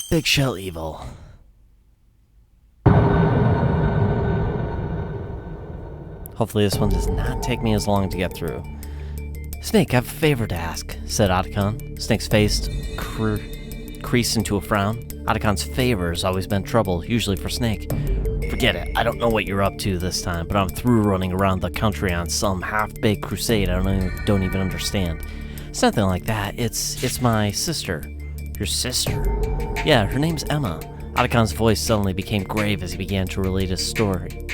Big Shell Evil. Hopefully this one does not take me as long to get through. Snake, I have a favor to ask, said Otacon. Snake's face creased into a frown. Otacon's favor has always been trouble, usually for Snake. Forget it, I don't know what you're up to this time, but I'm through running around the country on some half-baked crusade I don't even understand. It's nothing like that, it's my sister. Your sister? Yeah, her name's Emma. Otacon's voice suddenly became grave as he began to relate his story.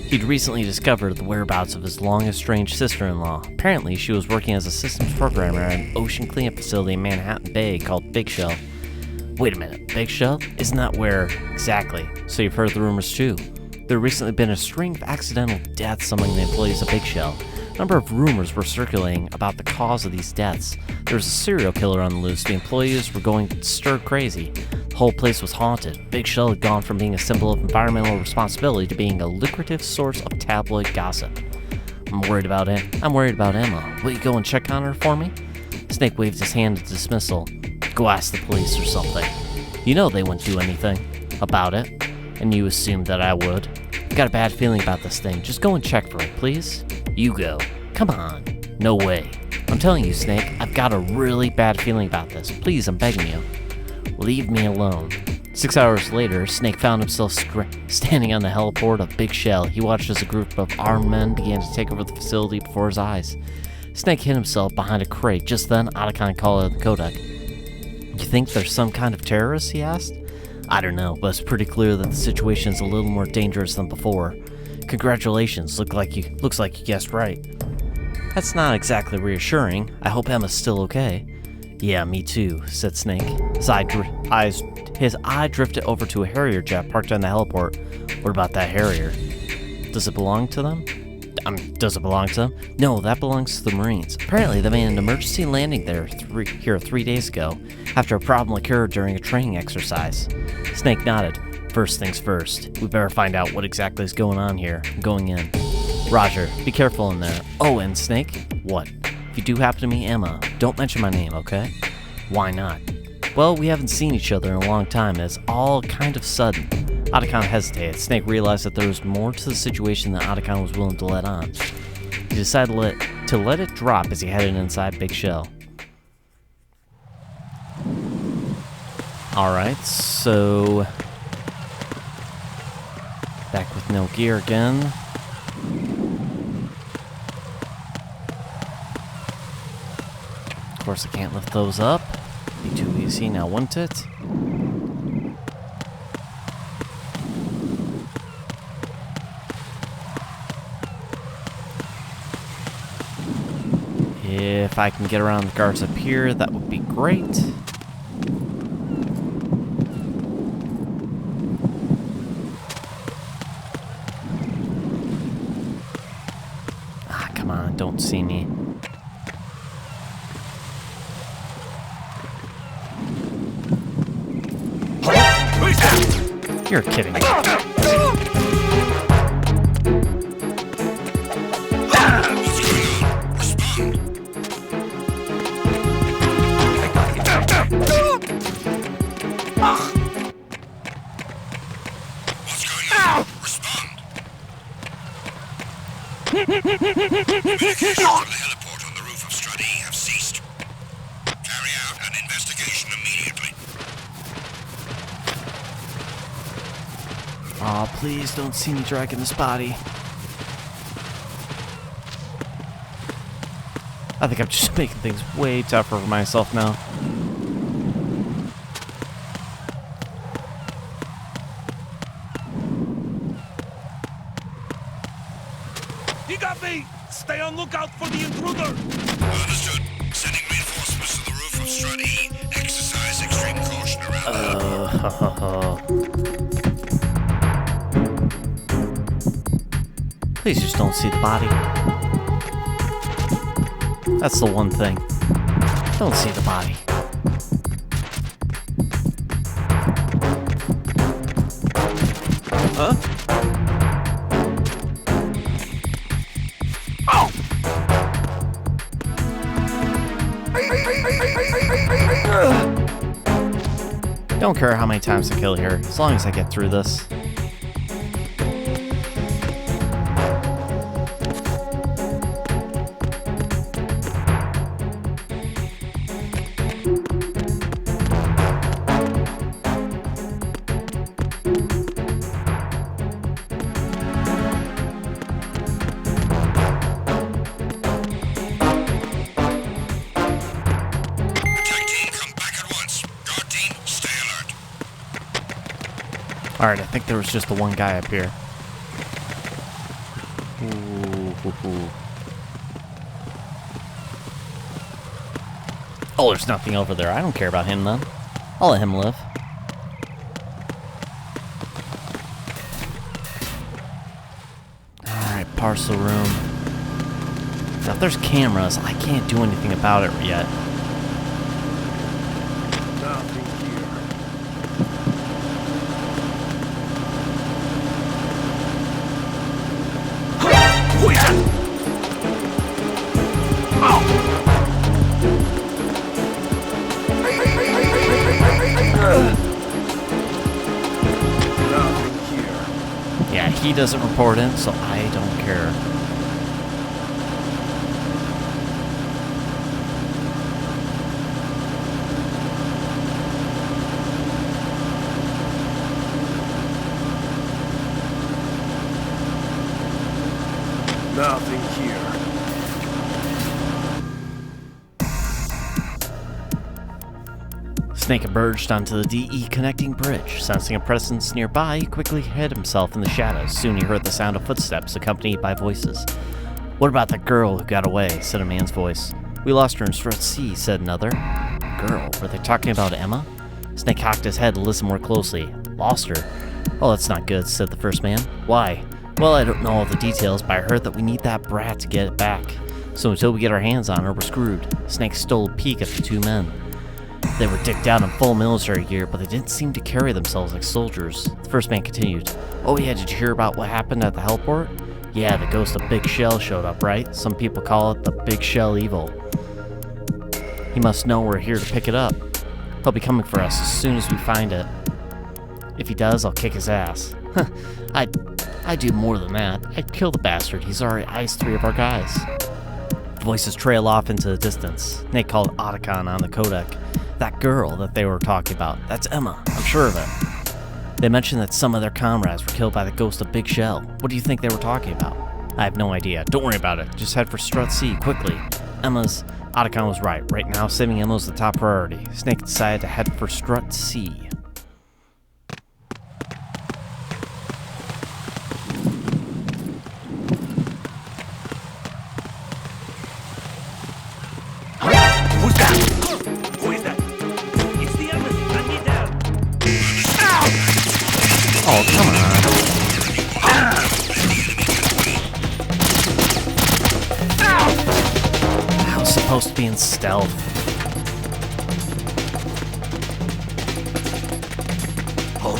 He'd recently discovered the whereabouts of his long-estranged sister-in-law. Apparently, she was working as a systems programmer at an ocean cleanup facility in Manhattan Bay called Big Shell. Wait a minute, Big Shell? Isn't that where exactly? So you've heard the rumors too. There recently been a string of accidental deaths among the employees of Big Shell. A number of rumors were circulating about the cause of these deaths. There was a serial killer on the loose. The employees were going stir crazy. The whole place was haunted. Big Shell had gone from being a symbol of environmental responsibility to being a lucrative source of tabloid gossip. I'm worried about Emma. Will you go and check on her for me? Snake waved his hand in dismissal. Go ask the police or something. You know they wouldn't do anything about it, and you assumed that I would. I've got a bad feeling about this thing. Just go and check for it, please. You go. Come on. No way. I'm telling you, Snake, I've got a really bad feeling about this. Please, I'm begging you. Leave me alone. 6 hours later, Snake found himself standing on the heliport of Big Shell. He watched as a group of armed men began to take over the facility before his eyes. Snake hid himself behind a crate. Just then, Otacon called out the Koda. You think there's some kind of terrorist? He asked. I don't know, but it's pretty clear that the situation is a little more dangerous than before. Congratulations, looks like you guessed right. That's not exactly reassuring. I hope Emma's still okay. Yeah, me too, said Snake. His eye drifted over to a Harrier jet parked on the heliport. What about that Harrier? Does it belong to them? No, that belongs to the Marines. Apparently, they made an emergency landing there here 3 days ago, after a problem occurred during a training exercise. Snake nodded. First things first. We better find out what exactly is going on here. I'm going in. Roger. Be careful in there. Oh, and Snake? What? If you do happen to meet Emma, don't mention my name, okay? Why not? Well, we haven't seen each other in a long time, and it's all kind of sudden. Otacon hesitated. Snake realized that there was more to the situation than Otacon was willing to let on. He decided to let it drop as he headed inside Big Shell. Alright, so... back with no gear again. Of course, I can't lift those up. Be too easy now, wouldn't it? If I can get around the guards up here, that would be great. Ah, come on, don't see me. You're kidding me. Communications from the heliport on the roof of Strut E have ceased. Carry out an investigation immediately. Aw, please don't see me dragging this body. I think I'm just making things way tougher for myself now. You got me! Stay on lookout for the intruder! Understood. Sending reinforcements to the roof of Strut E. Exercise extreme caution around Please just don't see the body. That's the one thing. Don't see the body. Huh? Don't care how many times I kill here, as long as I get through this. Alright, I think there was just the one guy up here. Ooh. Oh, there's nothing over there. I don't care about him then. I'll let him live. Alright, parcel room. Now, if there's cameras, I can't do anything about it yet. Yeah, he doesn't report in, so I don't care. Nothing here. Snake emerged onto the DE connecting bridge. Sensing a presence nearby, he quickly hid himself in the shadows. Soon he heard the sound of footsteps accompanied by voices. "What about the girl who got away?" said a man's voice. "We lost her in Strut C," said another. Girl? Were they talking about Emma? Snake cocked his head and listened more closely. "Lost her? Oh, that's not good," said the first man. "Why?" "Well, I don't know all the details, but I heard that we need that brat to get it back. So until we get our hands on her, we're screwed." Snake stole a peek at the two men. They were dicked out in full military gear, but they didn't seem to carry themselves like soldiers. The first man continued. "Oh yeah, did you hear about what happened at the heliport?" "Yeah, the ghost of Big Shell showed up, right? Some people call it the Big Shell Evil. He must know we're here to pick it up. He'll be coming for us as soon as we find it. If he does, I'll kick his ass." "Huh, I'd do more than that. I'd kill the bastard. He's already iced 3 of our guys." Voices trail off into the distance. Nate called Otacon on the codec. "That girl that they were talking about, that's Emma. I'm sure of it. They mentioned that some of their comrades were killed by the ghost of Big Shell. What do you think they were talking about?" "I have no idea. Don't worry about it. Just head for Strut C, quickly." Otacon was right. Right now, saving Emma's the top priority. Snake decided to head for Strut C. Oh, come on. I was supposed to be in stealth. Oh.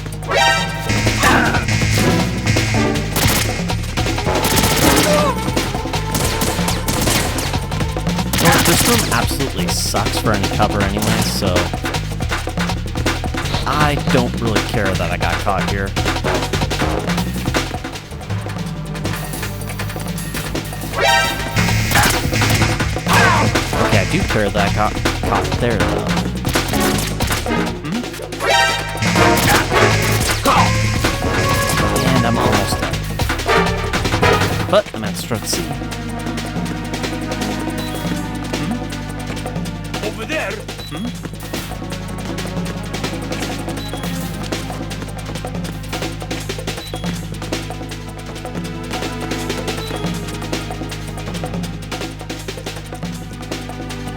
Well, this room absolutely sucks for any cover anyway, so I don't really care that I got caught here. Okay, I do care that I got caught there, though. And I'm almost done. But I'm at Strut C. Over there.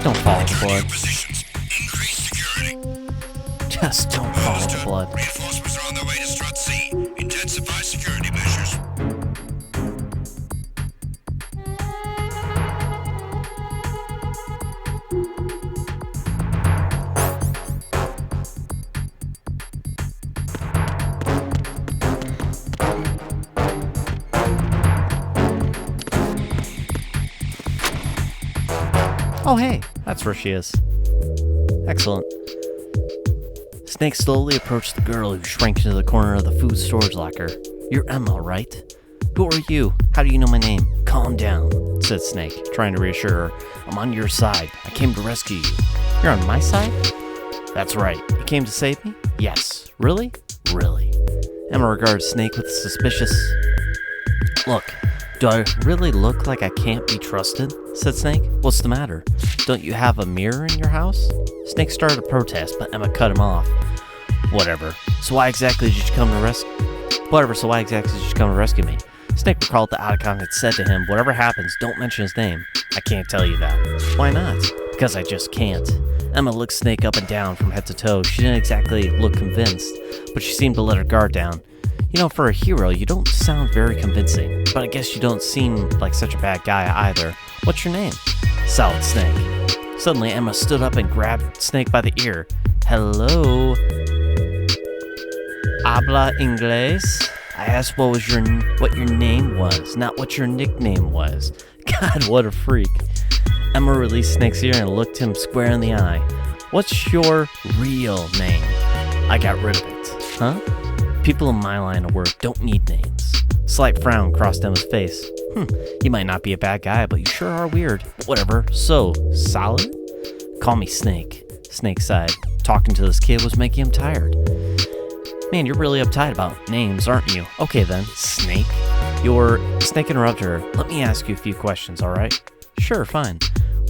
Don't follow the blood. Positions. Increase security. Just don't follow the blood. Reinforcements are on their way to Strut C. Intensify security measures. Oh, hey, that's where she is. Excellent. Snake slowly approached the girl who shrank into the corner of the food storage locker. You're Emma, right? Who are you? How do you know my name? Calm down, said Snake, trying to reassure her. I'm on your side. I came to rescue you. You're on my side? That's right. You came to save me? Yes. Really? Really. Emma regarded Snake with suspicious... Look, do I really look like I can't be trusted? Said Snake. What's the matter? Don't you have a mirror in your house? Snake started to protest, but Emma cut him off. Whatever. So why exactly did you come to rescue me? Snake recalled that Otacon had said to him, whatever happens, don't mention his name. I can't tell you that. Why not? Because I just can't. Emma looked Snake up and down from head to toe. She didn't exactly look convinced, but she seemed to let her guard down. You know, for a hero, you don't sound very convincing, but I guess you don't seem like such a bad guy either. What's your name? Solid Snake. Suddenly, Emma stood up and grabbed Snake by the ear. Hello? Habla inglés? I asked what your name was, not what your nickname was. God, what a freak. Emma released Snake's ear and looked him square in the eye. What's your real name? I got rid of it. Huh? People in my line of work don't need names. Slight frown crossed Emma's face. You might not be a bad guy, but you sure are weird. Whatever. So, solid? Call me Snake. Snake sighed. Talking to this kid was making him tired. Man, you're really uptight about names, aren't you? Okay then, Snake. Snake interrupted her. Let me ask you a few questions, alright? Sure, fine.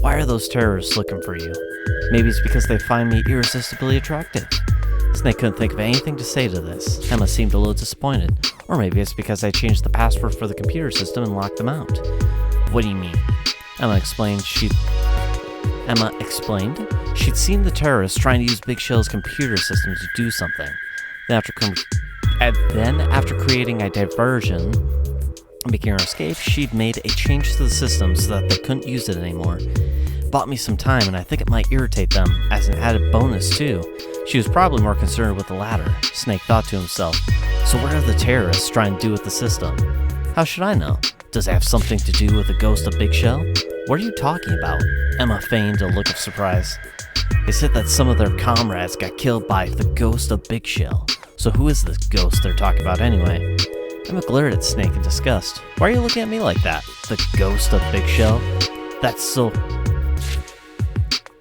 Why are those terrorists looking for you? Maybe it's because they find me irresistibly attractive. Snake couldn't think of anything to say to this. Emma seemed a little disappointed. Or maybe it's because I changed the password for the computer system and locked them out. What do you mean? Emma explained she'd seen the terrorists trying to use Big Shell's computer system to do something. Then after creating a diversion and making her escape, she'd made a change to the system so that they couldn't use it anymore. Bought me some time, and I think it might irritate them as an added bonus too. She was probably more concerned with the latter, Snake thought to himself. So what are the terrorists trying to do with the system? How should I know? Does it have something to do with the ghost of Big Shell? What are you talking about? Emma feigned a look of surprise. They said that some of their comrades got killed by the ghost of Big Shell. So who is this ghost they're talking about anyway? Emma glared at Snake in disgust. Why are you looking at me like that? The ghost of Big Shell? That's so...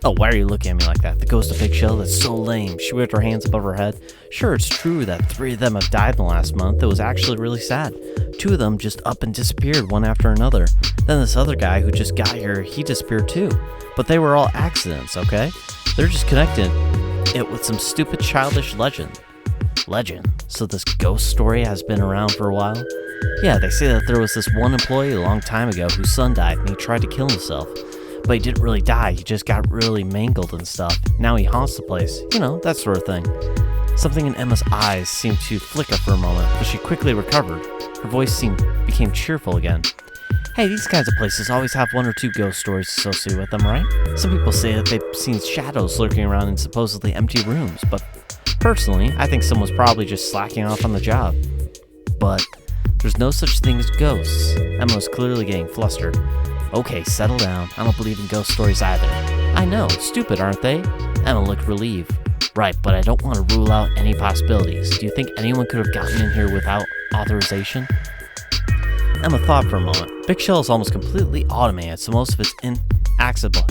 Oh, why are you looking at me like that? The ghost of Big Shell? That's so lame. She waved her hands above her head. Sure, it's true that 3 of them have died in the last month. It was actually really sad. 2 of them just up and disappeared one after another. Then this other guy who just got here, he disappeared too. But they were all accidents, okay? They're just connecting it with some stupid childish legend. Legend? So this ghost story has been around for a while? Yeah, they say that there was this one employee a long time ago whose son died and he tried to kill himself. But he didn't really die, he just got really mangled and stuff. Now he haunts the place. You know, that sort of thing. Something in Emma's eyes seemed to flicker for a moment, but she quickly recovered. Her voice became cheerful again. Hey, these kinds of places always have 1 or 2 ghost stories associated with them, right? Some people say that they've seen shadows lurking around in supposedly empty rooms, but personally, I think someone's probably just slacking off on the job. But there's no such thing as ghosts. Emma was clearly getting flustered. Okay, settle down. I don't believe in ghost stories either. I know, stupid, aren't they? Emma looked relieved. Right, but I don't want to rule out any possibilities. Do you think anyone could have gotten in here without authorization? Emma thought for a moment. Big Shell is almost completely automated, so most of it's inaccessible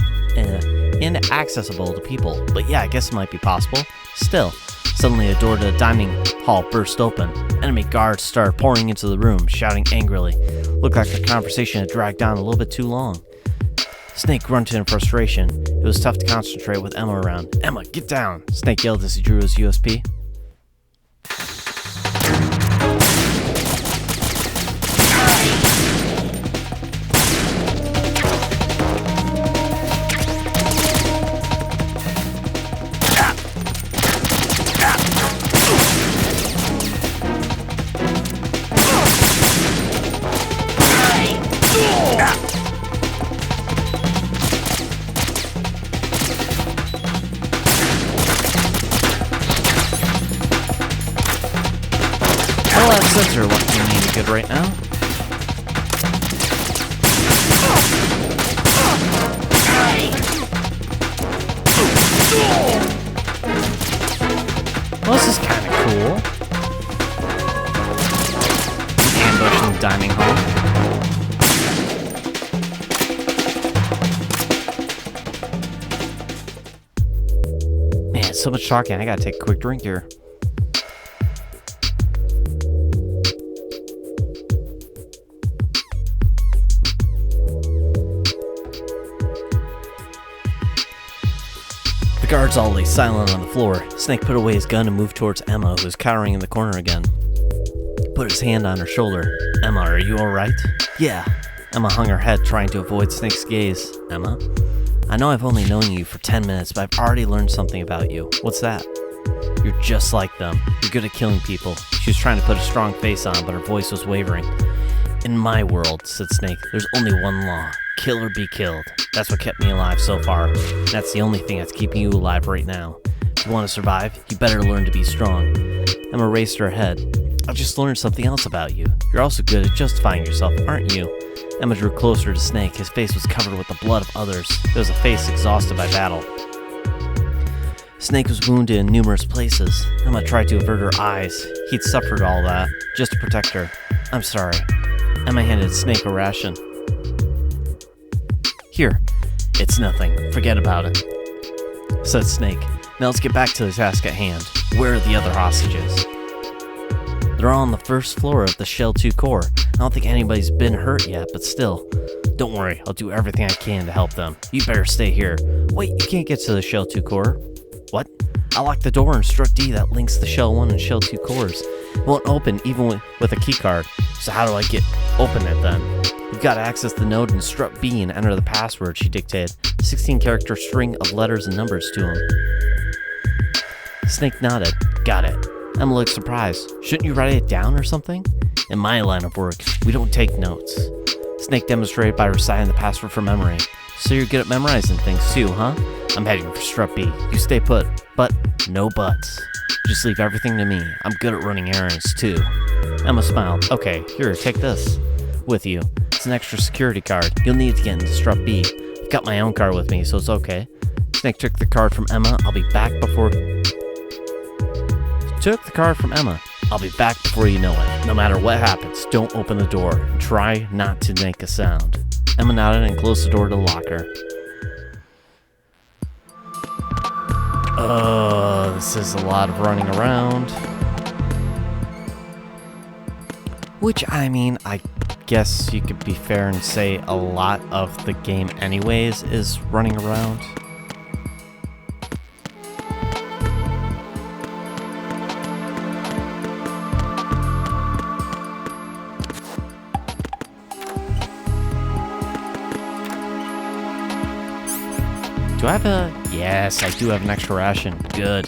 to people. But yeah, I guess it might be possible. Still, suddenly a door to the dining hall burst open. Enemy guards started pouring into the room, shouting angrily. Looked like the conversation had dragged on a little bit too long. Snake grunted in frustration. It was tough to concentrate with Emma around. Emma, get down! Snake yelled as he drew his USP. Well, that sensor won't do me any good right now. Well, this is kind of cool. Ambush in the dining hall. Man, so much talking. I gotta take a quick drink here. The guards all lay silent on the floor. Snake put away his gun and moved towards Emma, who was cowering in the corner again. Put his hand on her shoulder. Emma, are you alright? Yeah. Emma hung her head, trying to avoid Snake's gaze. Emma? I know I've only known you for 10 minutes, but I've already learned something about you. What's that? You're just like them. You're good at killing people. She was trying to put a strong face on, but her voice was wavering. In my world, said Snake, there's only one law. Kill or be killed. That's what kept me alive so far. That's the only thing that's keeping you alive right now. If you want to survive, you better learn to be strong. Emma raised her head. I've just learned something else about you. You're also good at justifying yourself, aren't you? Emma drew closer to Snake. His face was covered with the blood of others. It was a face exhausted by battle. Snake was wounded in numerous places. Emma tried to avert her eyes. He'd suffered all that, just to protect her. I'm sorry. Emma handed Snake a ration. Here. It's nothing. Forget about it, said Snake. Now let's get back to the task at hand. Where are the other hostages? They're all on the first floor of the Shell 2 core. I don't think anybody's been hurt yet, but still. Don't worry, I'll do everything I can to help them. You better stay here. Wait, you can't get to the Shell 2 core. What? I locked the door and struck D that links the Shell 1 and Shell 2 cores. It won't open even with a keycard. So how do I open it then? You've got to access the node and strut B and enter the password, she dictated. 16-character string of letters and numbers to him. Snake nodded. Got it. Emma looked surprised. Shouldn't you write it down or something? In my line of work, we don't take notes. Snake demonstrated by reciting the password from memory. So you're good at memorizing things too, huh? I'm heading for strut B. You stay put. But no buts. Just leave everything to me. I'm good at running errands too. Emma smiled. Okay, here, take this. With you. It's an extra security card. You'll need to get into strut B. I've got my own card with me, so it's okay. Snake took the card from Emma. I'll be back before you know it. No matter what happens, don't open the door. And try not to make a sound. Emma nodded and closed the door to the locker. This is a lot of running around. Which, I mean, I guess you could be fair and say a lot of the game anyways is running around. Do I have a... Yes, I do have an extra ration. Good.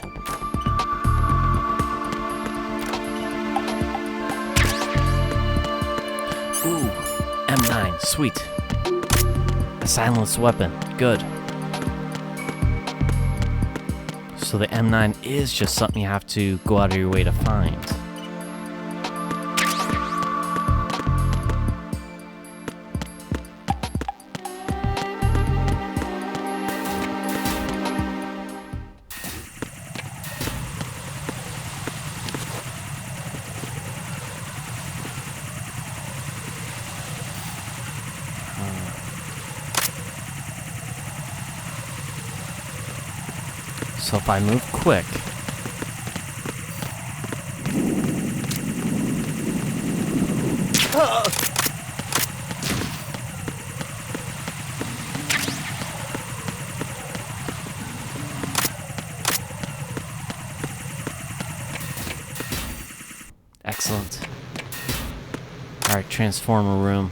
Ooh, M9. Sweet. A silenced weapon. Good. So the M9 is just something you have to go out of your way to find. So if I move quick... Excellent. Alright, transformer room.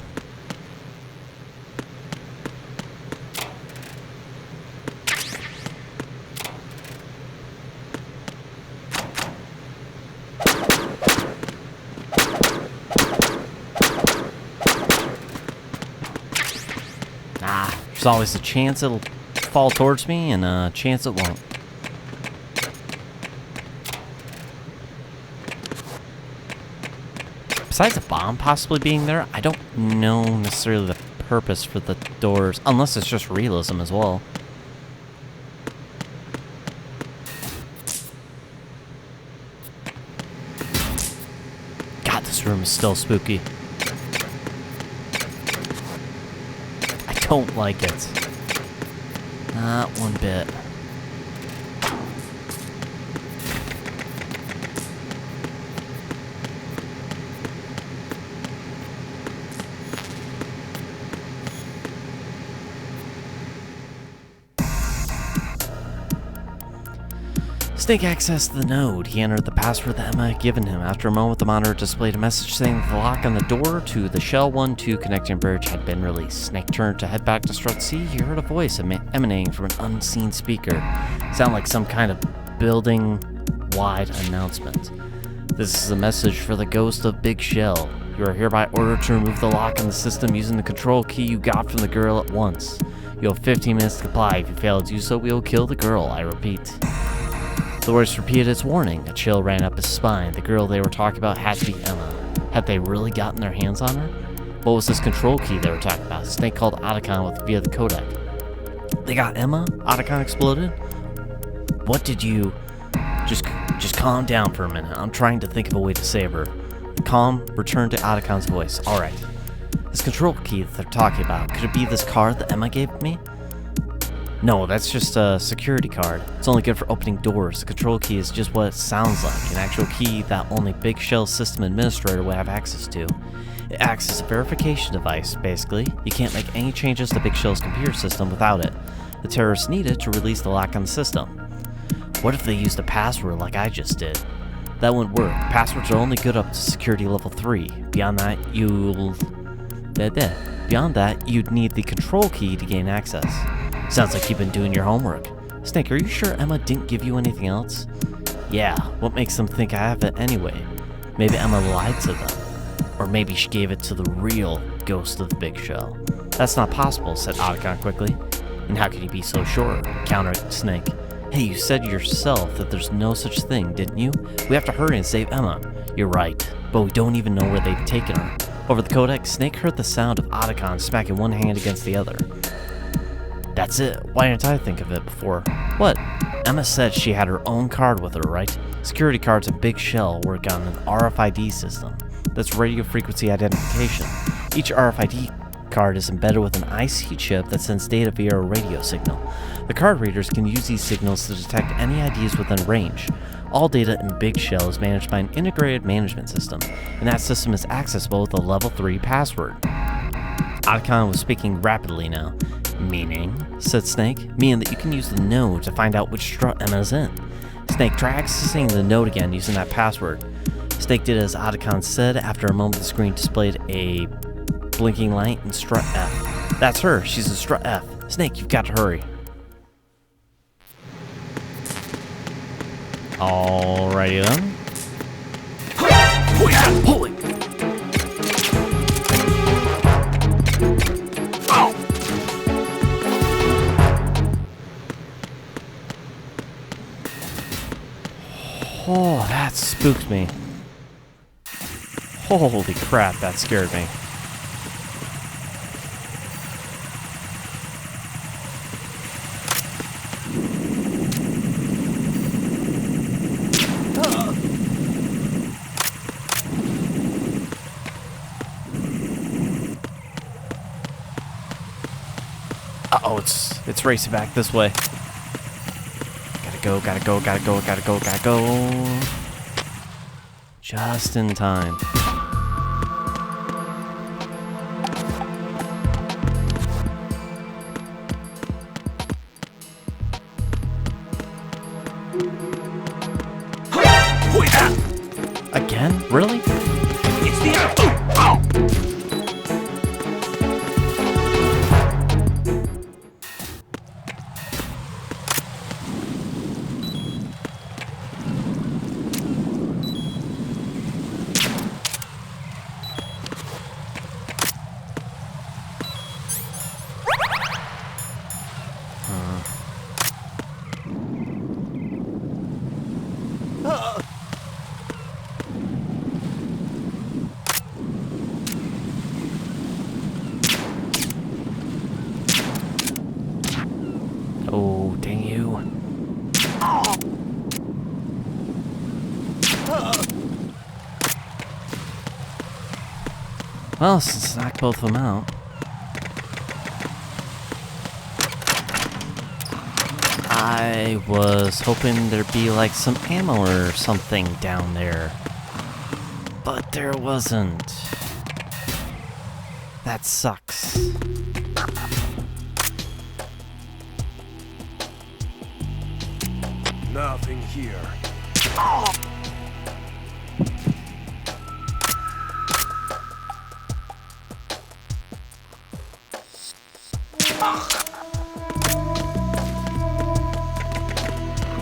There's always a chance it'll fall towards me and a chance it won't. Besides a bomb possibly being there, I don't know necessarily the purpose for the doors, unless it's just realism as well. This room is still spooky. I don't like it. Not one bit. Snake accessed the node. He entered the password that Emma had given him. After a moment, the monitor displayed a message saying that the lock on the door to the Shell 1-2 connecting bridge had been released. Snake turned to head back to Strut C. He heard a voice emanating from an unseen speaker. It sounded like some kind of building-wide announcement. This is a message for the ghost of Big Shell. You are hereby ordered to remove the lock on the system using the control key you got from the girl at once. You have 15 minutes to comply. If you fail to do so, we will kill the girl. I repeat. The voice repeated its warning. A chill ran up his spine. The girl they were talking about had to be Emma. Had they really gotten their hands on her? What was this control key they were talking about? Snake called Otacon via the codec. They got Emma? Otacon exploded? What did you... Just calm down for a minute. I'm trying to think of a way to save her. The calm returned to Otacon's voice. Alright. This control key that they're talking about, could it be this card that Emma gave me? No, that's just a security card. It's only good for opening doors. The control key is just what it sounds like, an actual key that only Big Shell's system administrator would have access to. It acts as a verification device, basically. You can't make any changes to Big Shell's computer system without it. The terrorists need it to release the lock on the system. What if they used a password like I just did? That wouldn't work. Passwords are only good up to security level 3. Beyond that, you'd need the control key to gain access. Sounds like you've been doing your homework. Snake, are you sure Emma didn't give you anything else? Yeah, what makes them think I have it anyway? Maybe Emma lied to them. Or maybe she gave it to the real ghost of Big Shell. That's not possible, said Otacon quickly. And how can you be so sure? Countered Snake. Hey, you said yourself that there's no such thing, didn't you? We have to hurry and save Emma. You're right, but we don't even know where they've taken her. Over the codec, Snake heard the sound of Otacon smacking one hand against the other. That's it. Why didn't I think of it before? What? Emma said she had her own card with her, right? Security cards at Big Shell work on an RFID system. That's radio frequency identification. Each RFID card is embedded with an IC chip that sends data via a radio signal. The card readers can use these signals to detect any IDs within range. All data in Big Shell is managed by an integrated management system, and that system is accessible with a level 3 password. Otacon was speaking rapidly now. Meaning, said Snake, meaning that you can use the node to find out which strut Emma's in. Snake, try accessing the node again using that password. Snake did as Otacon said. After a moment, the screen displayed a blinking light in strut F. That's her. She's in strut F. Snake, you've got to hurry. Alrighty then. Holy! Oh, that spooked me. Holy crap, that scared me. Uh-oh, it's racing back this way. Gotta go. Just in time. Again? Really? It's the Well, let's knock both of them out. I was hoping there'd be like some ammo or something down there. But there wasn't. That sucks. Nothing here.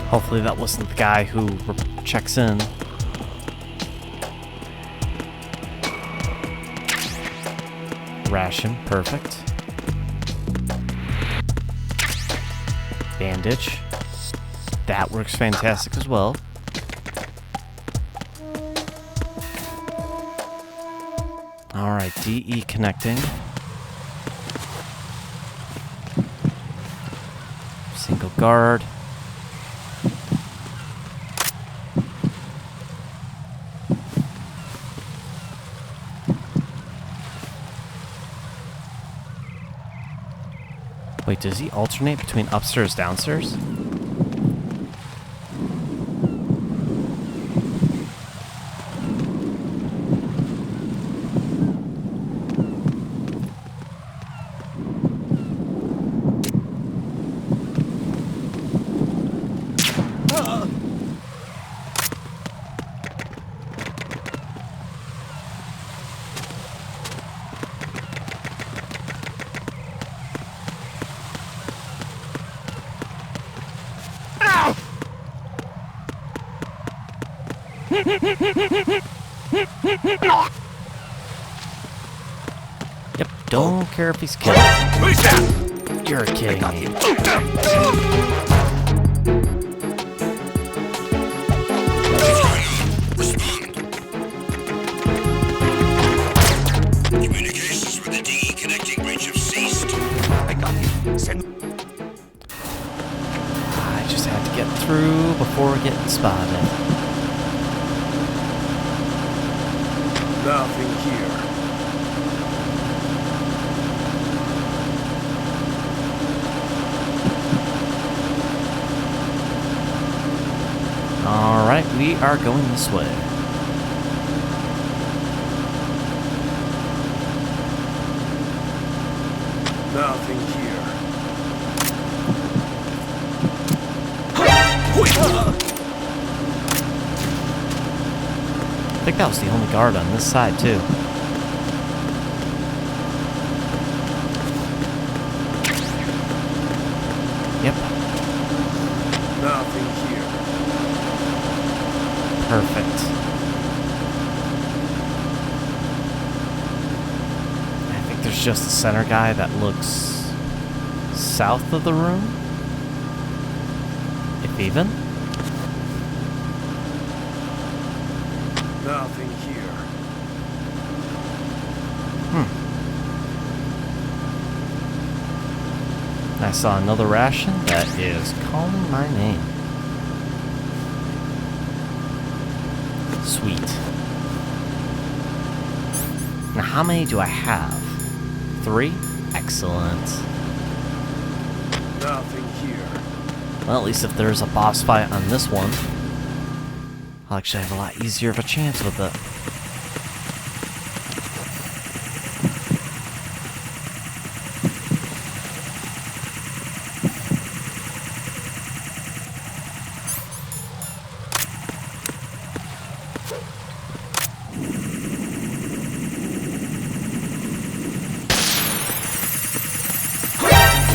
Hopefully that wasn't the guy who checks in. Ration, perfect. Bandage. That works fantastic as well. Alright, DE connecting. Single guard. Wait, does he alternate between upstairs, downstairs? Yep, don't care if he's killed. Who's that? You're kidding me. Respond. Communications with the DE connecting bridge have ceased. I got you. Send. I just had to get through before getting spotted. Nothing here. Alright, we are going this way. Nothing here. I think that was the only guard on this side, too. Yep, Nothing here. perfect. I think there's just the center guy that looks south of the room. If even. Nothing here. I saw another ration that is calling my name. Sweet. Now, how many do I have? 3? Excellent. Nothing here. Well, at least if there's a boss fight on this one, I'll actually have a lot easier of a chance with it.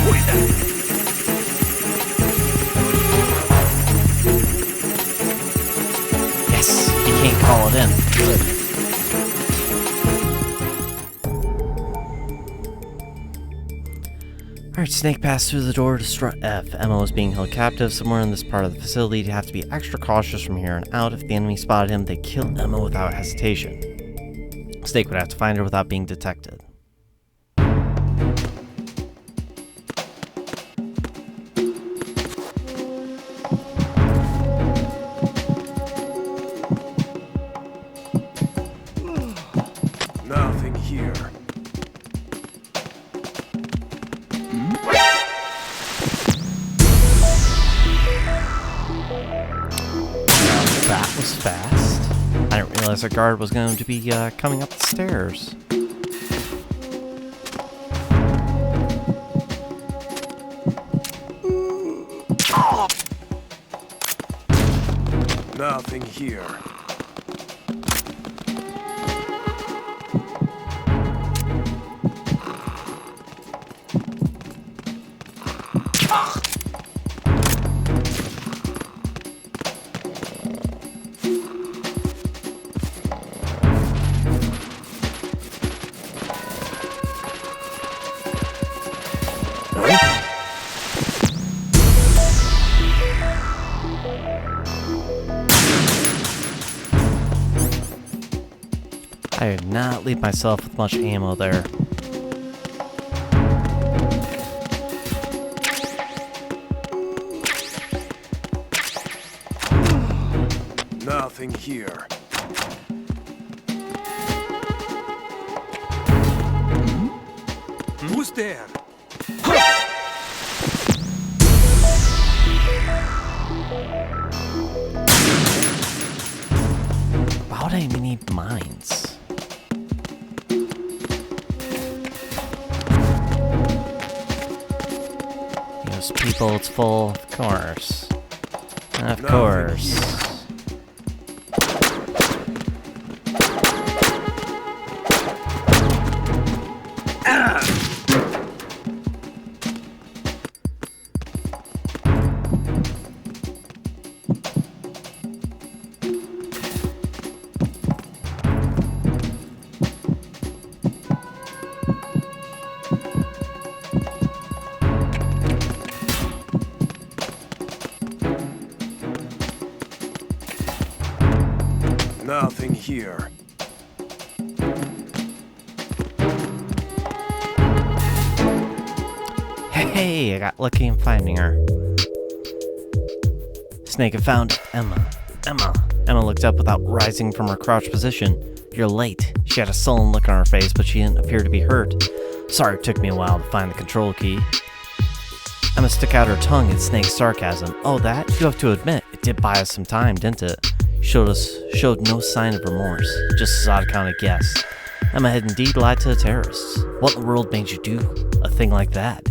Who is that? Yes, you can't call it in. Good. Alright, Snake passed through the door to strut F. Emma was being held captive somewhere in this part of the facility. You'd have to be extra cautious from here on out. If the enemy spotted him, they'd kill Emma without hesitation. Snake would have to find her without being detected. Nothing here. I didn't realize a guard was going to be coming up the stairs. Nothing here. I did not leave myself with much ammo there. Nothing here. Who's there? Why would I even need mines? Those people, it's full, of course. Of course. Nothing here. Hey, I got lucky in finding her. Snake had found Emma. Emma looked up without rising from her crouched position. You're late. She had a sullen look on her face, but she didn't appear to be hurt. Sorry it took me a while to find the control key. Emma stuck out her tongue at Snake's sarcasm. Oh, that? You have to admit, it did buy us some time, didn't it? Showed no sign of remorse, just as Otacon had guessed. Emma had indeed lied to the terrorists. What in the world made you do a thing like that?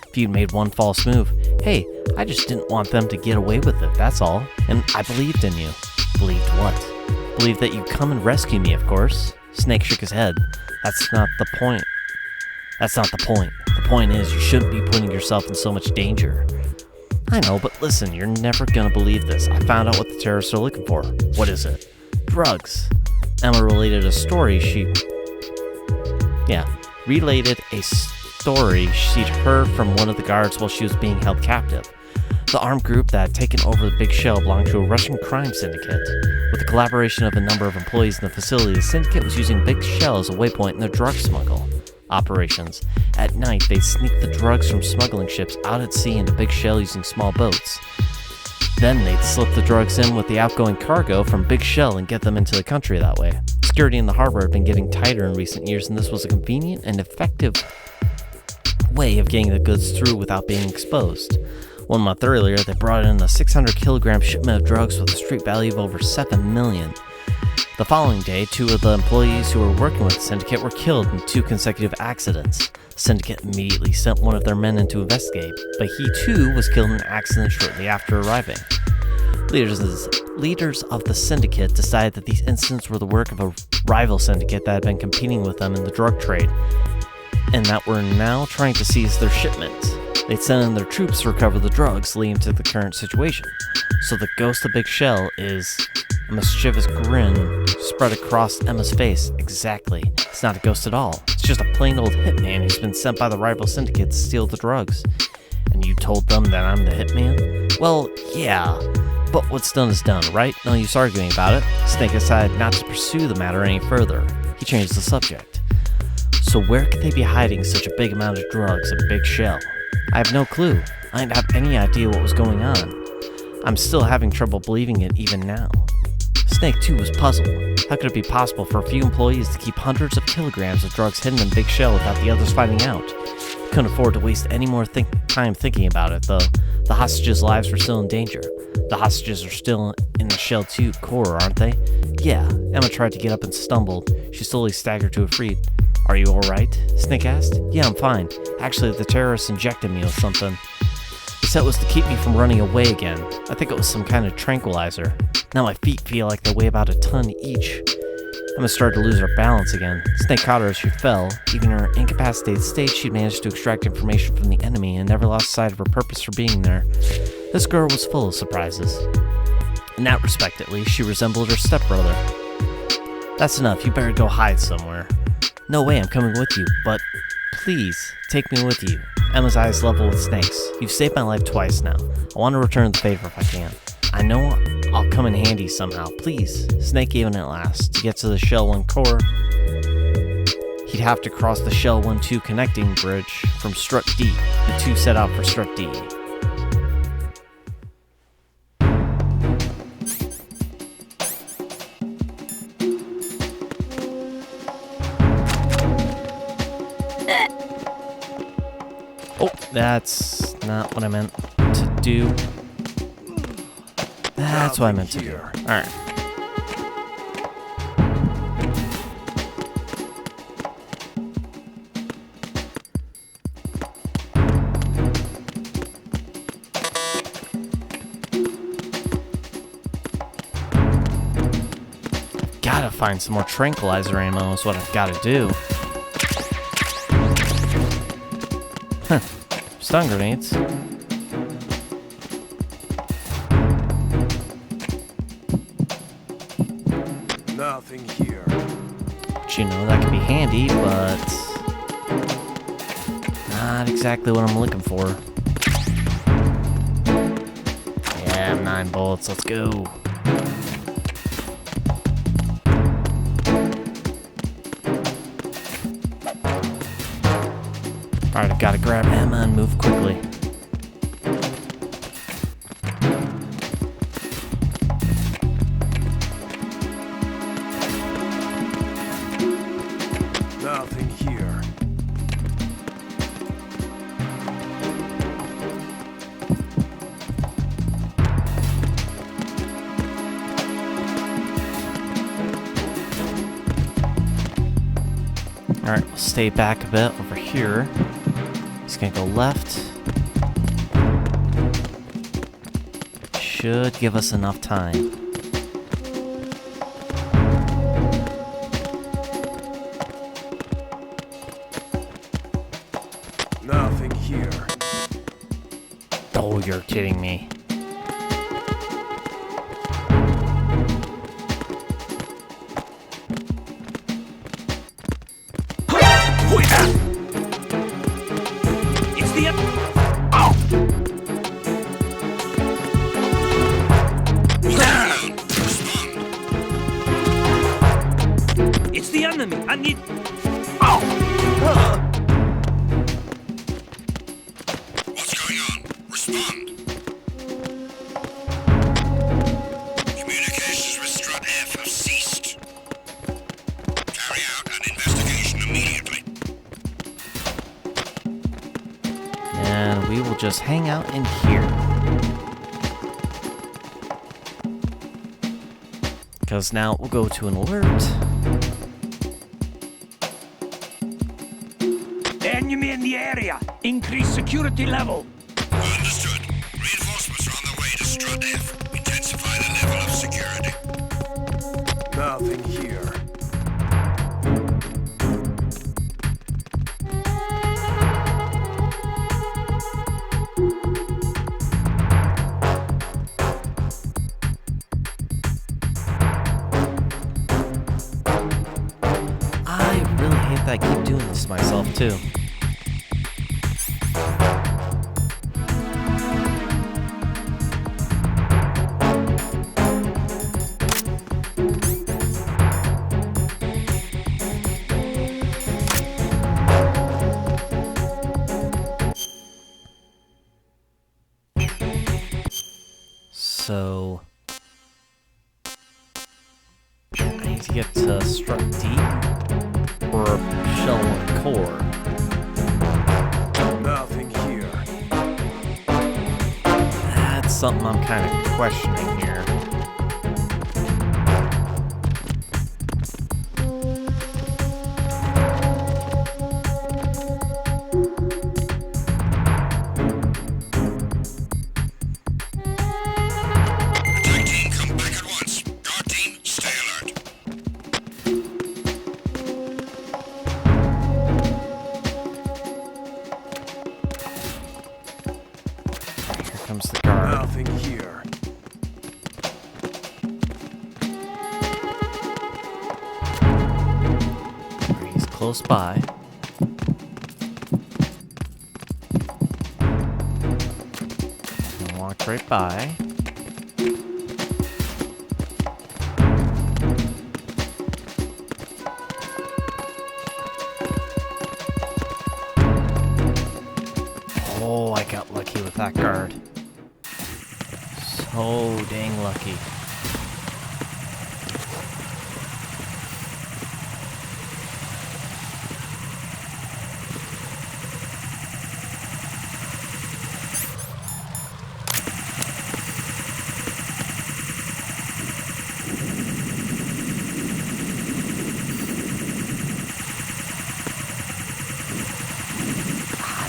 If you'd made one false move, hey, I just didn't want them to get away with it, that's all. And I believed in you. Believed what? Believed that you'd come and rescue me, of course. Snake shook his head. That's not the point. That's not the point. The point is, you shouldn't be putting yourself in so much danger. I know, but listen, you're never gonna believe this. I found out what the terrorists are looking for. What is it? Drugs. Emma related a story she'd heard from one of the guards while she was being held captive. The armed group that had taken over the Big Shell belonged to a Russian crime syndicate. With the collaboration of a number of employees in the facility, the syndicate was using Big Shell as a waypoint in their drug smuggle operations. At night, they'd sneak the drugs from smuggling ships out at sea into Big Shell using small boats. Then they'd slip the drugs in with the outgoing cargo from Big Shell and get them into the country that way. Security in the harbor had been getting tighter in recent years, and this was a convenient and effective way of getting the goods through without being exposed. 1 month earlier, they brought in a 600-kilogram shipment of drugs with a street value of over $7 million. The following day, 2 of the employees who were working with the syndicate were killed in 2 consecutive accidents. The syndicate immediately sent one of their men in to investigate, but he too was killed in an accident shortly after arriving. Leaders of the syndicate decided that these incidents were the work of a rival syndicate that had been competing with them in the drug trade, and that were now trying to seize their shipment. They'd sent in their troops to recover the drugs, leading to the current situation. So the ghost of Big Shell is... A mischievous grin spread across Emma's face. Exactly. It's not a ghost at all. It's just a plain old hitman who's been sent by the rival syndicate to steal the drugs. And you told them that I'm the hitman? Well, yeah. But what's done is done, right? No use arguing about it. Snake decided not to pursue the matter any further. He changed the subject. So where could they be hiding such a big amount of drugs in Big Shell? I have no clue. I didn't have any idea what was going on. I'm still having trouble believing it even now. Snake, too, was puzzled. How could it be possible for a few employees to keep hundreds of kilograms of drugs hidden in Big Shell without the others finding out? Couldn't afford to waste any more time thinking about it, though. The hostages' lives were still in danger. The hostages are still in the Shell 2 core, aren't they? Yeah. Emma tried to get up and stumbled. She slowly staggered to her feet. Are you alright? Snake asked. Yeah, I'm fine. Actually, the terrorists injected me with something. They said it was to keep me from running away again. I think it was some kind of tranquilizer. Now my feet feel like they weigh about a ton each. Emma started to lose her balance again. Snake caught her as she fell. Even in her incapacitated state, she'd managed to extract information from the enemy and never lost sight of her purpose for being there. This girl was full of surprises. In that respect, at least, she resembled her stepbrother. That's enough. You better go hide somewhere. No way, I'm coming with you, but please, take me with you. Emma's eyes level with Snake's. You've saved my life twice now. I want to return the favor if I can. I know I'll come in handy somehow. Please. Snake gave in at last. To get to the Shell 1 core, he'd have to cross the Shell 1-2 connecting bridge from Strut D. The two set out for Strut D. Oh, that's not what I meant to do. That's what I meant to do. Alright. Gotta find some more tranquilizer ammo is what I've gotta do. Stun grenades. Nothing here. But you know, that could be handy, but not exactly what I'm looking for. Yeah, 9 bullets, let's go. Alright, I've got to grab Emma and move quickly. Nothing here. Alright, we'll stay back a bit over here. He's gonna go left. Should give us enough time. Nothing here. Oh, you're kidding me. It's the oh! It's the enemy. I need. Oh! What's going on? Respond. Communications with Strut F have ceased. Carry out an investigation immediately. And we will just hang out in here. Because now we'll go to an alert. Enemy in the area. Increase security level. Understood. Reinforcements are on their way to Strut F. Intensify the level of security. Nothing here. I really hate that I keep doing this to myself, too. So I need to get to Strut D or Shell 1 core. something I'm kind of questioning here. Attack team, come back at once. Guard team, stay alert. Here comes the guard. Nothing here. He's close by. Walk right by. Oh, I got lucky with that guard. So dang lucky.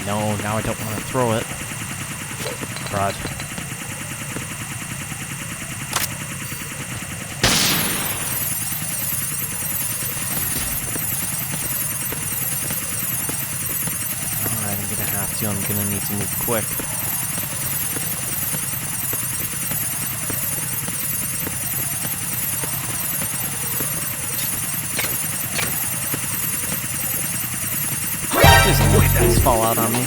No, now I don't want to throw it. Crud. Alright, I'm gonna have to. I'm gonna need to move quick. Please don't let these fall out on me.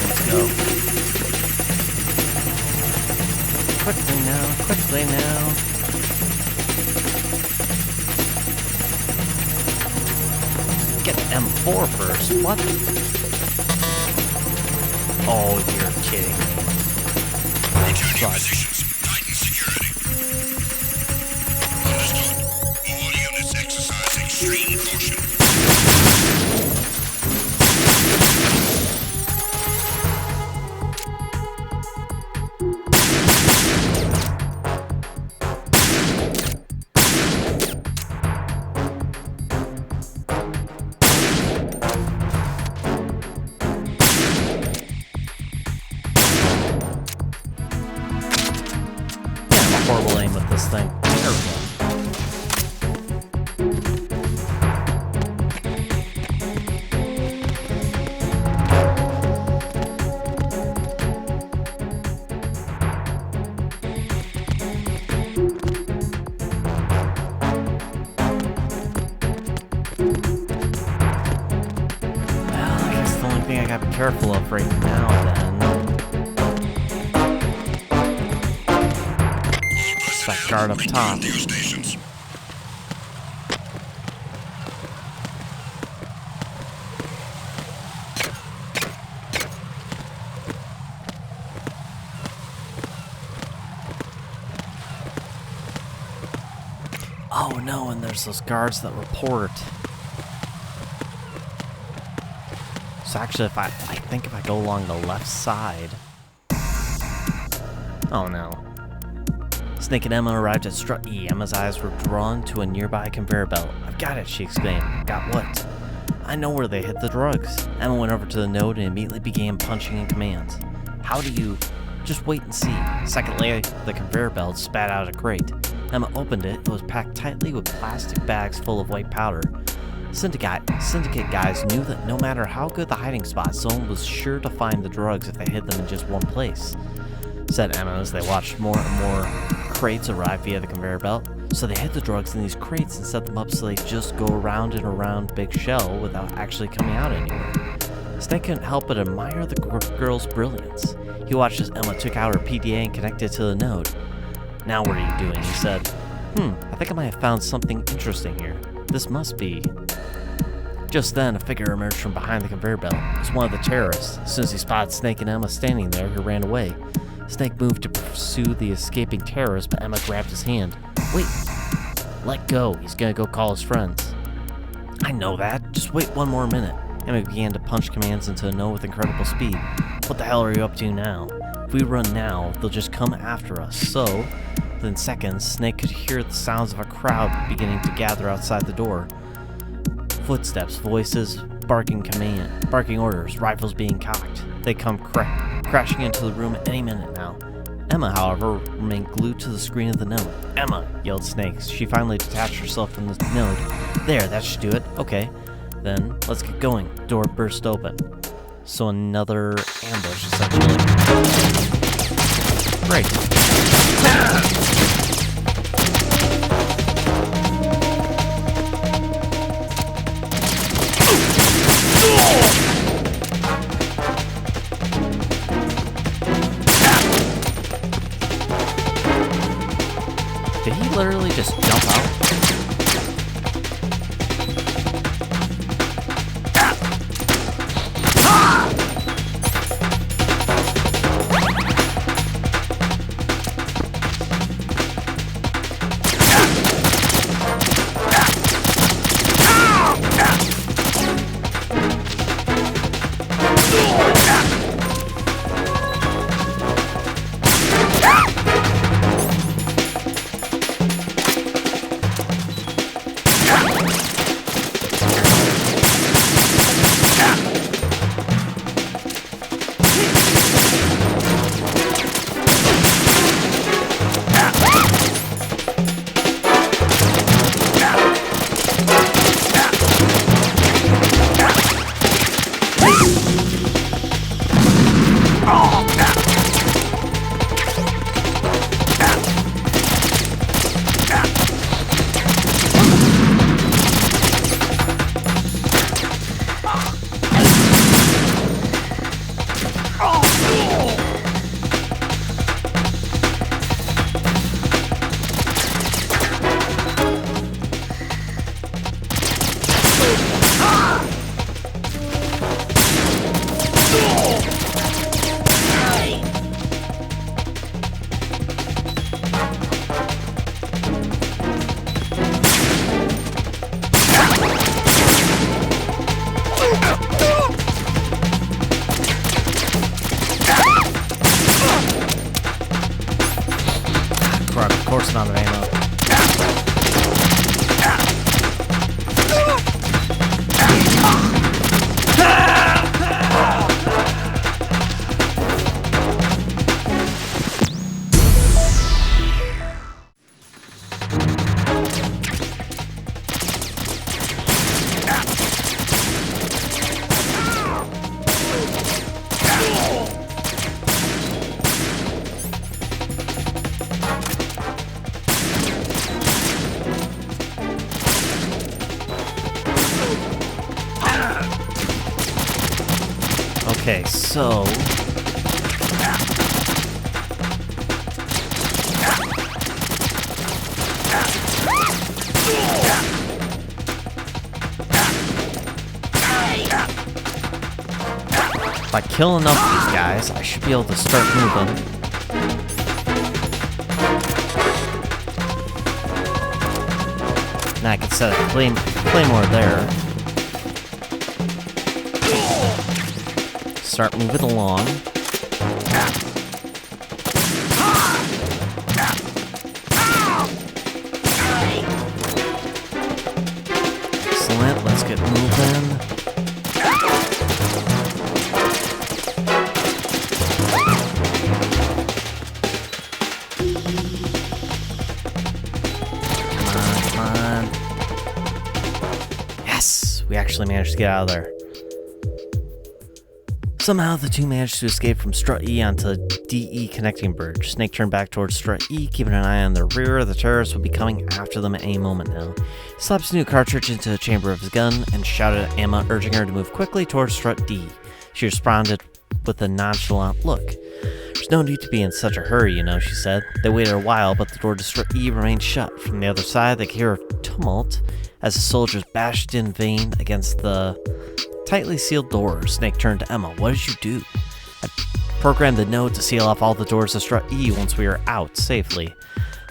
Let's go. Quickly now, quickly now. Get M4 first. What? Oh, you're kidding me. Return your positions. Tighten security. Understood. All units exercise extreme caution. Horrible aim with this thing. Terrible. Well, I guess the only thing I gotta be careful of right now then. That guard up top. To your stations. Oh no, and there's those guards that report. So actually, I think if I go along the left side. Oh no. Snake and Emma arrived at Strut E. Emma's eyes were drawn to a nearby conveyor belt. I've got it, she exclaimed. Got what? I know where they hid the drugs. Emma went over to the node and immediately began punching in commands. How do you... Just wait and see. A second later, the conveyor belt spat out a crate. Emma opened it. It was packed tightly with plastic bags full of white powder. Syndicate guys knew that no matter how good the hiding spot, someone was sure to find the drugs if they hid them in just one place, said Emma as they watched more and more crates arrive via the conveyor belt. So they hid the drugs in these crates and set them up so they just go around and around Big Shell without actually coming out anywhere. Snake couldn't help but admire the girl's brilliance. He watched as Emma took out her PDA and connected to the node. Now what are you doing? He said. I think I might have found something interesting here. This must be... Just then, a figure emerged from behind the conveyor belt. It was one of the terrorists. As soon as he spotted Snake and Emma standing there, he ran away. Snake moved to pursue the escaping terrorist, but Emma grabbed his hand. Wait, let go. He's gonna go call his friends. I know that. Just wait one more minute. Emma began to punch commands into a no with incredible speed. What the hell are you up to now? If we run now, they'll just come after us. So, within seconds, Snake could hear the sounds of a crowd beginning to gather outside the door. Footsteps, voices, barking orders, rifles being cocked. They come crashing into the room any minute now. Emma, however, remained glued to the screen of the node. Emma, yelled Snake. She finally detached herself from the node. There, that should do it. Okay, then let's get going. The door burst open. So another ambush, essentially. Great. Did he literally just jump out? Of course not an ammo. Okay, so if I kill enough of these guys, I should be able to start moving. Now I can set a claymore there. Start moving along. Excellent, let's get moving. Come on. Yes, we actually managed to get out of there. Somehow, the two managed to escape from Strut E onto DE connecting bridge. Snake turned back towards Strut E, keeping an eye on the rear. The terrorists would be coming after them at any moment now. He slapped his new cartridge into the chamber of his gun and shouted at Emma, urging her to move quickly towards Strut D. She responded with a nonchalant look. There's no need to be in such a hurry, she said. They waited a while, but the door to Strut E remained shut. From the other side, they could hear a tumult as the soldiers bashed in vain against the tightly sealed doors. Snake turned to Emma. What did you do? I programmed the node to seal off all the doors to Strut E once we were out safely.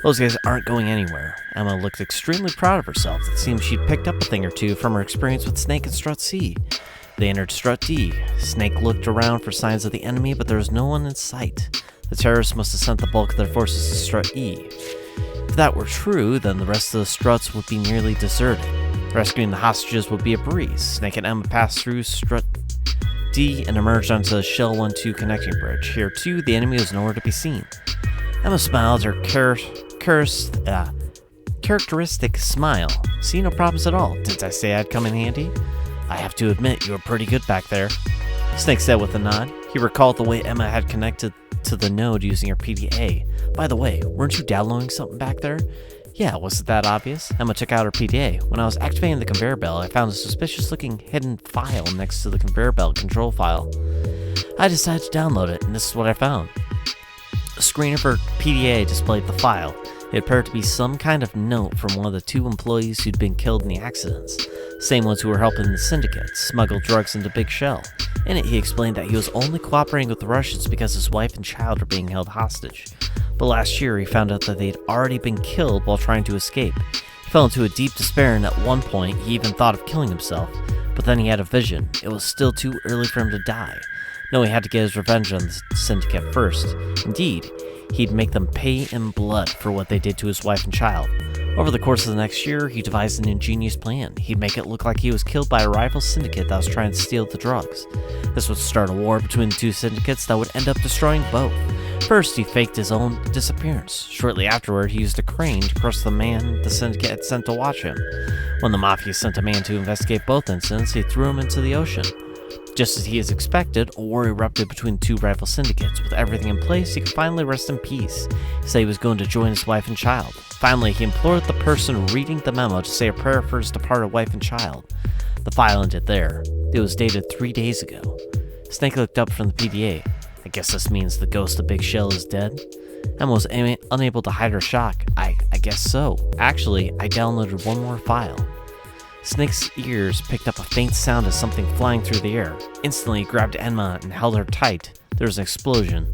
Those guys aren't going anywhere. Emma looked extremely proud of herself. It seemed she'd picked up a thing or two from her experience with Snake and Strut C. They entered Strut D. Snake looked around for signs of the enemy, but there was no one in sight. The terrorists must have sent the bulk of their forces to Strut E. If that were true, then the rest of the struts would be nearly deserted. Rescuing the hostages would be a breeze. Snake and Emma passed through Strut D and emerged onto the Shell 1-2 connecting bridge. Here, too, the enemy was nowhere to be seen. Emma smiled her characteristic smile. See, no problems at all. Didn't I say I'd come in handy? I have to admit, you were pretty good back there. Snake said with a nod. He recalled the way Emma had connected to the node using her PDA. By the way, weren't you downloading something back there? Yeah, was it that obvious? Emma took out her PDA. When I was activating the conveyor belt, I found a suspicious-looking hidden file next to the conveyor belt control file. I decided to download it, and this is what I found. A screen of her PDA displayed the file. It appeared to be some kind of note from one of the 2 employees who'd been killed in the accidents. Same ones who were helping the syndicate smuggle drugs into Big Shell. In it, he explained that he was only cooperating with the Russians because his wife and child were being held hostage. But last year, he found out that they'd already been killed while trying to escape. He fell into a deep despair, and at one point, he even thought of killing himself. But then he had a vision. It was still too early for him to die. No, he had to get his revenge on the syndicate first. Indeed, he'd make them pay in blood for what they did to his wife and child. Over the course of the next year, he devised an ingenious plan. He'd make it look like he was killed by a rival syndicate that was trying to steal the drugs. This would start a war between the 2 syndicates that would end up destroying both. First, he faked his own disappearance. Shortly afterward, he used a crane to crush the man the syndicate had sent to watch him. When the Mafia sent a man to investigate both incidents, he threw him into the ocean. Just as he had expected, a war erupted between 2 rival syndicates. With everything in place, he could finally rest in peace. He said he was going to join his wife and child. Finally, he implored the person reading the memo to say a prayer for his departed wife and child. The file ended there. It was dated 3 days ago. Snake looked up from the PDA. I guess this means the ghost of Big Shell is dead? Emma was unable to hide her shock. I guess so. Actually, I downloaded one more file. Snake's ears picked up a faint sound of something flying through the air. Instantly, he grabbed Emma and held her tight. There was an explosion.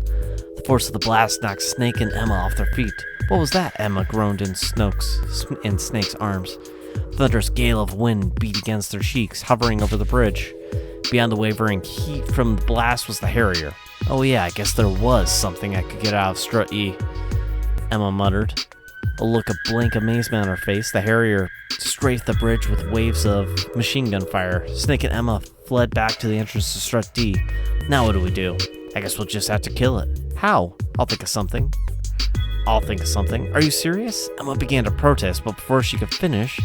The force of the blast knocked Snake and Emma off their feet. What was that? Emma groaned in Snake's arms. A thunderous gale of wind beat against their cheeks, hovering over the bridge. Beyond the wavering heat from the blast was the Harrier. Oh yeah, I guess there was something I could get out of Strut E, Emma muttered. A look of blank amazement on her face, the Harrier strafed the bridge with waves of machine gun fire. Snake and Emma fled back to the entrance to Strut D. Now what do we do? I guess we'll just have to kill it. How? I'll think of something. Are you serious? Emma began to protest, but before she could finish,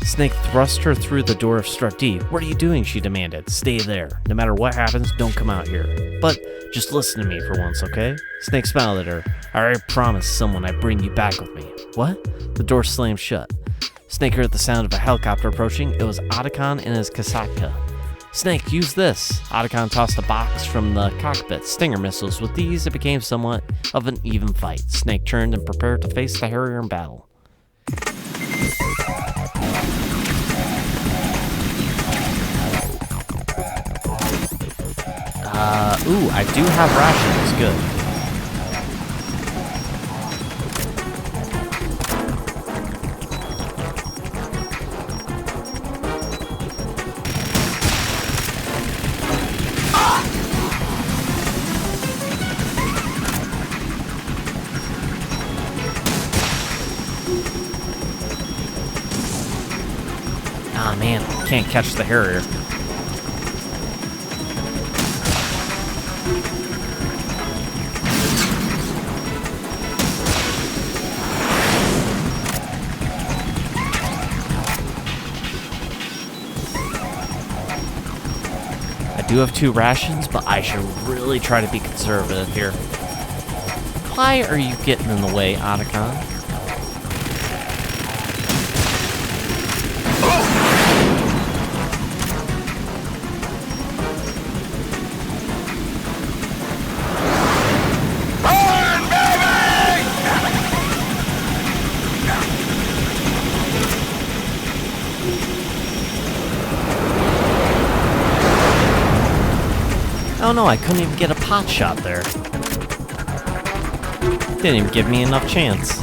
Snake thrust her through the door of Strut D. What are you doing? She demanded. Stay there. No matter what happens, don't come out here. But just listen to me for once, okay? Snake smiled at her. I already promised someone I'd bring you back with me. What? The door slammed shut. Snake heard the sound of a helicopter approaching. It was Otacon and his Kasatka. Snake, use this. Otacon tossed a box from the cockpit. Stinger missiles. With these, it became somewhat of an even fight. Snake turned and prepared to face the Harrier in battle. I do have rations. Good. Ah, man, can't catch the Harrier. I do have 2 rations, but I should really try to be conservative here. Why are you getting in the way, Otacon? no, I couldn't even get a pot shot there. Didn't even give me enough chance.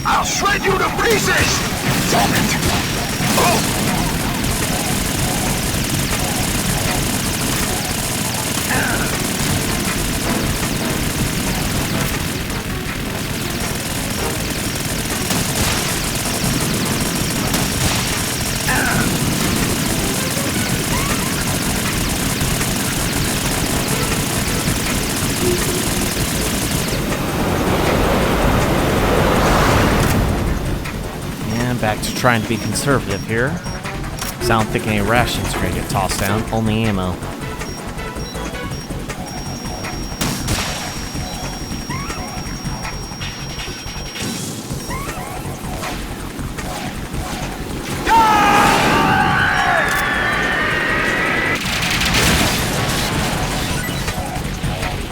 I'll shred you to pieces! Damn it! Oh! Back to trying to be conservative here. So I don't think any rations are gonna get tossed down, only ammo.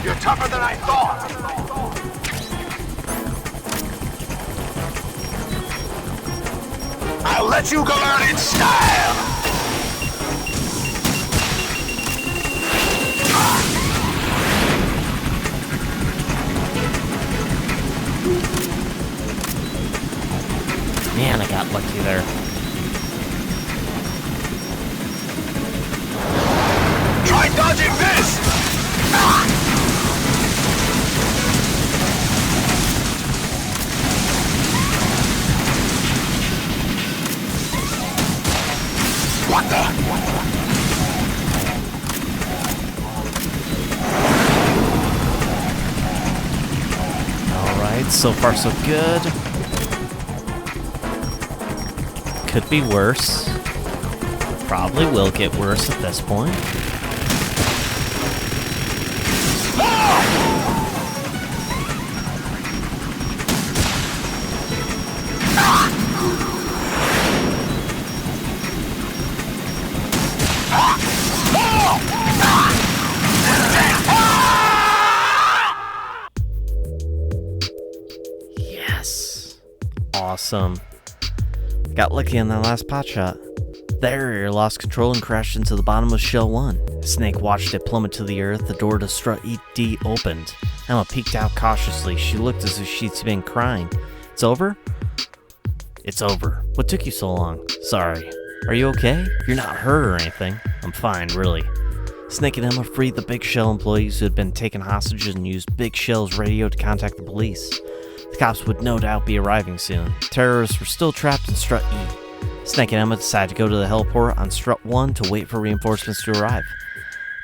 You're tougher than I thought! I'll let you go out in style! Man, I got lucky there. Try dodging this! What the? Alright, so far so good. Could be worse. Probably will get worse at this point. Yes. Awesome. Got lucky on that last pot shot. The area lost control and crashed into the bottom of Shell 1. Snake watched it plummet to the earth. The door to Strut ED opened. Emma peeked out cautiously. She looked as if she'd been crying. It's over? It's over. What took you so long? Sorry. Are you okay? You're not hurt or anything. I'm fine, really. Snake and Emma freed the Big Shell employees who had been taken hostage and used Big Shell's radio to contact the police. The cops would no doubt be arriving soon. Terrorists were still trapped in Strut E. Snake and Emma decided to go to the heliport on Strut 1 to wait for reinforcements to arrive.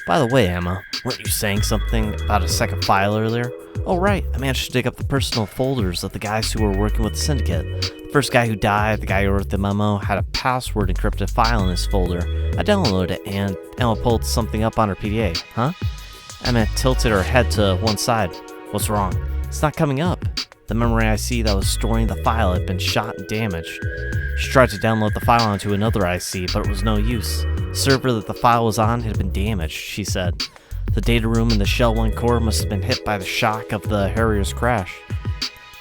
By the way, Emma, weren't you saying something about a second file earlier? Oh right, I managed to dig up the personal folders of the guys who were working with the syndicate. The first guy who died, the guy who wrote the memo, had a password encrypted file in his folder. I downloaded it and Emma pulled something up on her PDA. Huh? Emma tilted her head to one side. What's wrong? It's not coming up. The memory IC that was storing the file had been shot and damaged. She tried to download the file onto another IC, but it was no use. The server that the file was on had been damaged, she said. The data room in the Shell 1 core must have been hit by the shock of the Harrier's crash.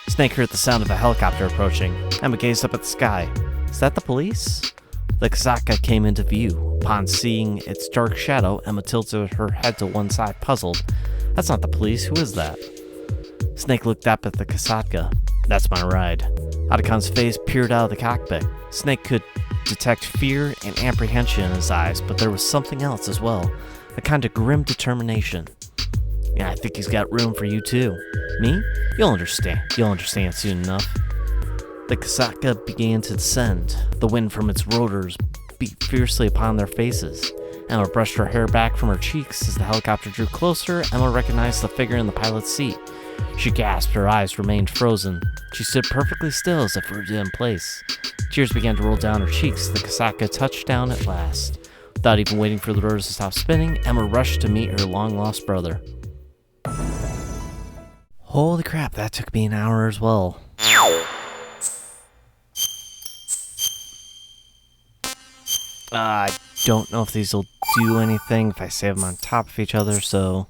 Snake heard the sound of a helicopter approaching. Emma gazed up at the sky. Is that the police? The Kasaka came into view. Upon seeing its dark shadow, Emma tilted her head to one side, puzzled. That's not the police. Who is that? Snake looked up at the Kasaka. That's my ride. Otacon's face peered out of the cockpit. Snake could detect fear and apprehension in his eyes, but there was something else as well. A kind of grim determination. Yeah, I think he's got room for you too. Me? You'll understand. You'll understand soon enough. The Kasaka began to descend. The wind from its rotors beat fiercely upon their faces. Emma brushed her hair back from her cheeks. As the helicopter drew closer, Emma recognized the figure in the pilot's seat. She gasped, her eyes remained frozen. She stood perfectly still as if rooted in place. Tears began to roll down her cheeks. The Kasaka touched down at last. Without even waiting for the rotors to stop spinning, Emma rushed to meet her long-lost brother. Holy crap, that took me an hour as well. I don't know if these will do anything if I save them on top of each other, so